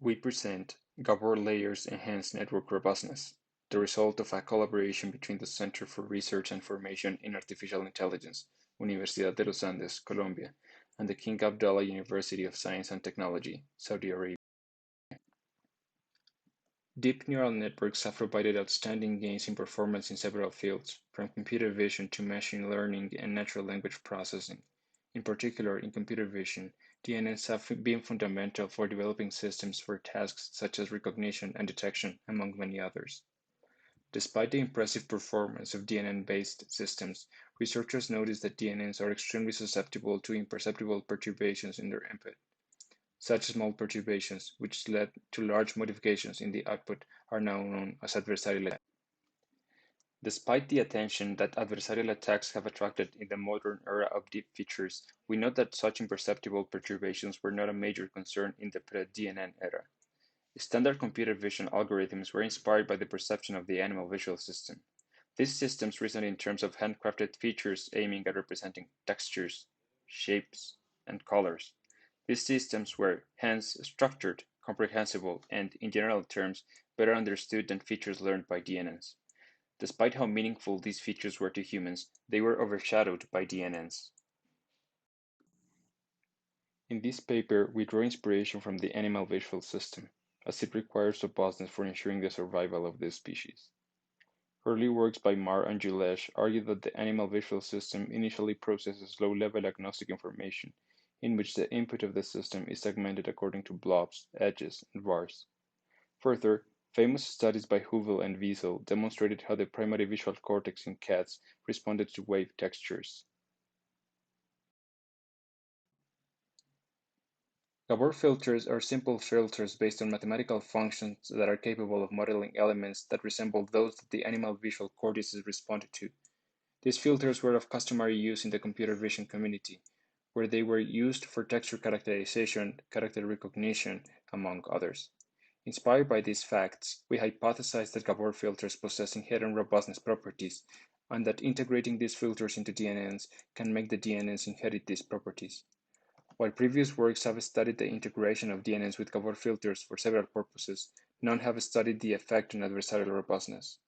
We present Gabor layers enhance network robustness, the result of a collaboration between the Center for Research and Formation in Artificial Intelligence, Universidad de los Andes, Colombia, and the King Abdullah University of Science and Technology, Saudi Arabia. Deep neural networks have provided outstanding gains in performance in several fields, from computer vision to machine learning and natural language processing. In particular, in computer vision, DNNs have been fundamental for developing systems for tasks such as recognition and detection, among many others. Despite the impressive performance of DNN-based systems, researchers notice that DNNs are extremely susceptible to imperceptible perturbations in their input. Such small perturbations, which led to large modifications in the output, are now known as adversarial attacks. Despite the attention that adversarial attacks have attracted in the modern era of deep features, we note that such imperceptible perturbations were not a major concern in the pre-DNN era. Standard computer vision algorithms were inspired by the perception of the animal visual system. These systems reason in terms of handcrafted features aiming at representing textures, shapes, and colors. These systems were, hence, structured, comprehensible, and, in general terms, better understood than features learned by DNNs. Despite how meaningful these features were to humans, they were overshadowed by DNNs. In this paper, we draw inspiration from the animal visual system, as it requires robustness for ensuring the survival of this species. Early works by Marr and Julesh argue that the animal visual system initially processes low-level agnostic information, in which the input of the system is segmented according to blobs, edges, and bars. Further, famous studies by Huvil and Wiesel demonstrated how the primary visual cortex in cats responded to wave textures. Gabor filters are simple filters based on mathematical functions that are capable of modeling elements that resemble those that the animal visual cortices responded to. These filters were of customary use in the computer vision community, where they were used for texture characterization, character recognition, among others. Inspired by these facts, we hypothesized that Gabor filters possess inherent robustness properties, and that integrating these filters into DNNs can make the DNNs inherit these properties. While previous works have studied the integration of DNNs with Gabor filters for several purposes, none have studied the effect on adversarial robustness.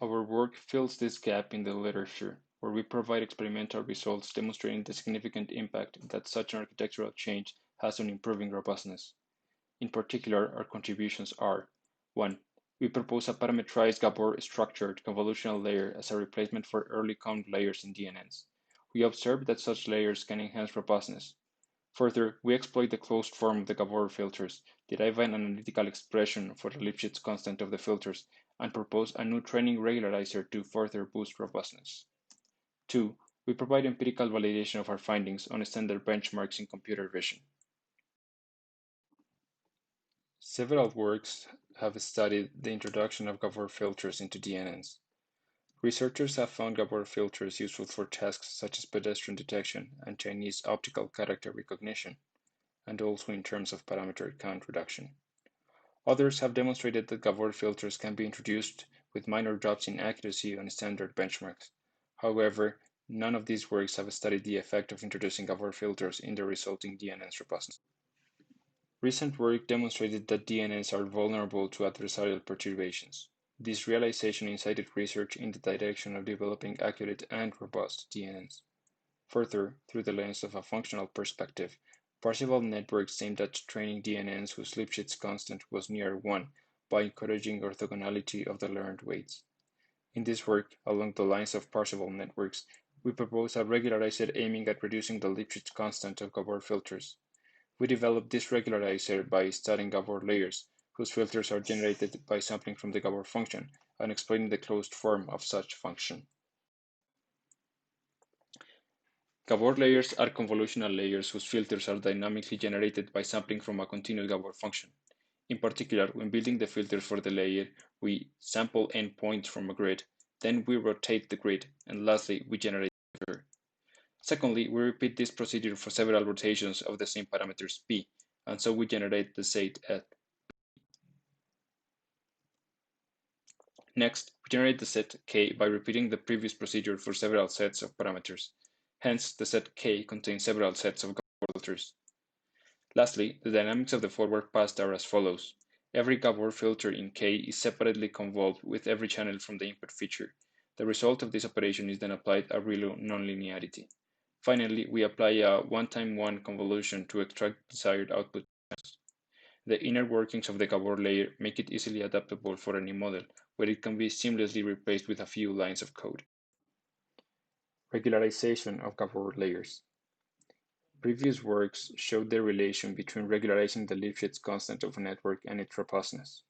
Our work fills this gap in the literature, where we provide experimental results demonstrating the significant impact that such an architectural change has on improving robustness. In particular, our contributions are: 1. We propose a parameterized Gabor-structured convolutional layer as a replacement for early count layers in DNNs. We observe that such layers can enhance robustness. Further, we exploit the closed form of the Gabor filters, derive an analytical expression for the Lipschitz constant of the filters, and propose a new training regularizer to further boost robustness. 2. We provide empirical validation of our findings on standard benchmarks in computer vision. Several works have studied the introduction of Gabor filters into DNNs. Researchers have found Gabor filters useful for tasks such as pedestrian detection and Chinese optical character recognition, and also in terms of parameter count reduction. Others have demonstrated that Gabor filters can be introduced with minor drops in accuracy on standard benchmarks. However, none of these works have studied the effect of introducing Gabor filters in the resulting DNN's robustness. Recent work demonstrated that DNNs are vulnerable to adversarial perturbations. This realization incited research in the direction of developing accurate and robust DNNs. Further, through the lens of a functional perspective, Parseval networks aimed at training DNNs whose Lipschitz constant was near 1 by encouraging orthogonality of the learned weights. In this work, along the lines of Parseval networks, we propose a regularizer aiming at reducing the Lipschitz constant of Gabor filters. We developed this regularizer by studying Gabor layers, whose filters are generated by sampling from the Gabor function, and explaining the closed form of such function. Gabor layers are convolutional layers whose filters are dynamically generated by sampling from a continuous Gabor function. In particular, when building the filters for the layer, we sample endpoints from a grid, then we rotate the grid, and lastly, we generate the filter. Secondly, we repeat this procedure for several rotations of the same parameters p, and so we generate the set at p. Next, we generate the set k by repeating the previous procedure for several sets of parameters. Hence, the set k contains several sets of Gabor filters. Lastly, the dynamics of the forward pass are as follows. Every Gabor filter in K is separately convolved with every channel from the input feature. The result of this operation is then applied a real nonlinearity. Finally, we apply a 1-time-1 convolution to extract desired output. The inner workings of the Gabor layer make it easily adaptable for any model, where it can be seamlessly replaced with a few lines of code. Regularization of Gabor layers. Previous works showed the relation between regularizing the Lipschitz constant of a network and its robustness.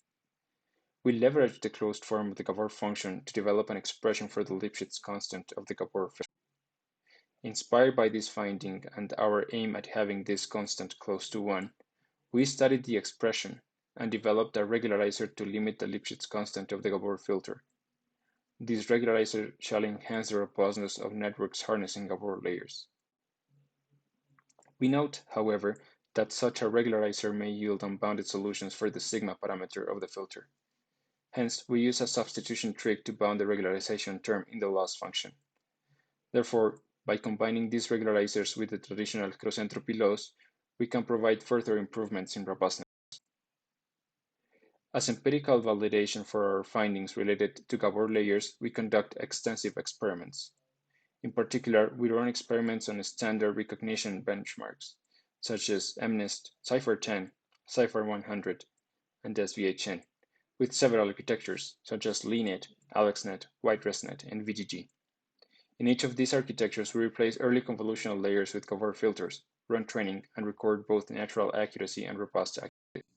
We leveraged the closed form of the Gabor function to develop an expression for the Lipschitz constant of the Gabor function. Inspired by this finding and our aim at having this constant close to 1, we studied the expression and developed a regularizer to limit the Lipschitz constant of the Gabor filter. This regularizer shall enhance the robustness of networks harnessing Gabor layers. We note, however, that such a regularizer may yield unbounded solutions for the sigma parameter of the filter. Hence, we use a substitution trick to bound the regularization term in the loss function. Therefore, by combining these regularizers with the traditional cross-entropy loss, we can provide further improvements in robustness. As empirical validation for our findings related to Gabor layers, we conduct extensive experiments. In particular, we run experiments on standard recognition benchmarks, such as MNIST, CIFAR10, CIFAR100, and SVHN, with several architectures, such as LeNet, AlexNet, WideResNet, and VGG. In each of these architectures, we replace early convolutional layers with Gabor filters, run training, and record both natural accuracy and robust accuracy.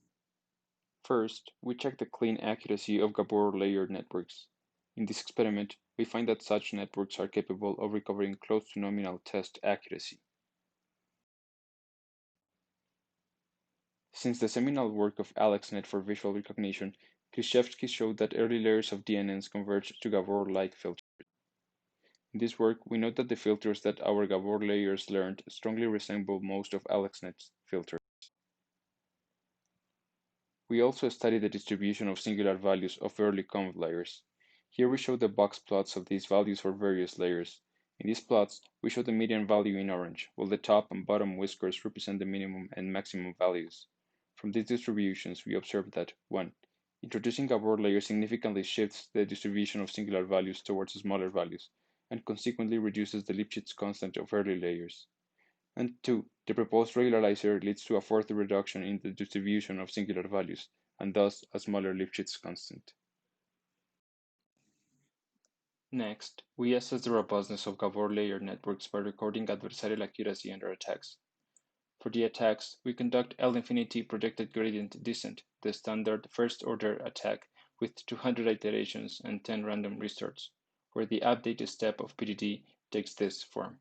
First, we check the clean accuracy of Gabor layered networks. In this experiment, we find that such networks are capable of recovering close to nominal test accuracy. Since the seminal work of AlexNet for visual recognition, Lipschitz showed that early layers of DNNs converge to Gabor-like filters. In this work, we note that the filters that our Gabor layers learned strongly resemble most of AlexNet's filters. We also study the distribution of singular values of early conv layers. Here we show the box plots of these values for various layers. In these plots, we show the median value in orange, while the top and bottom whiskers represent the minimum and maximum values. From these distributions, we observe that 1. Introducing Gabor layer significantly shifts the distribution of singular values towards smaller values, and consequently reduces the Lipschitz constant of early layers. And 2. The proposed regularizer leads to a further reduction in the distribution of singular values, and thus a smaller Lipschitz constant. Next, we assess the robustness of Gabor layer networks by recording adversarial accuracy under attacks. For the attacks, we conduct L-infinity projected gradient descent, the standard first-order attack with 200 iterations and 10 random restarts, where the update step of PDD takes this form.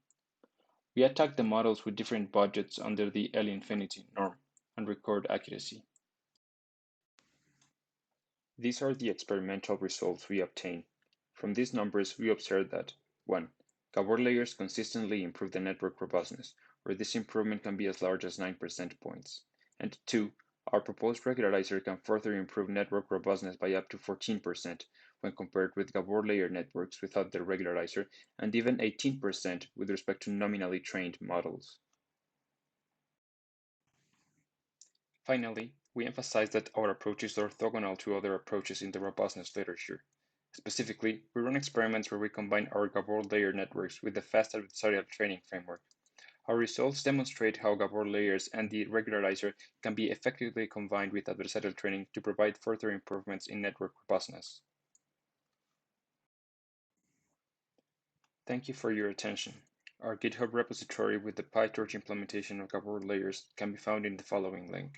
We attack the models with different budgets under the L-infinity norm and record accuracy. These are the experimental results we obtain. From these numbers, we observe that 1. Gabor layers consistently improve the network robustness, where this improvement can be as large as 9 percentage points. And 2. Our proposed regularizer can further improve network robustness by up to 14% when compared with Gabor layer networks without the regularizer, and even 18% with respect to nominally trained models. Finally, we emphasize that our approach is orthogonal to other approaches in the robustness literature. Specifically, we run experiments where we combine our Gabor layer networks with the fast adversarial training framework. Our results demonstrate how Gabor layers and the regularizer can be effectively combined with adversarial training to provide further improvements in network robustness. Thank you for your attention. Our GitHub repository with the PyTorch implementation of Gabor layers can be found in the following link.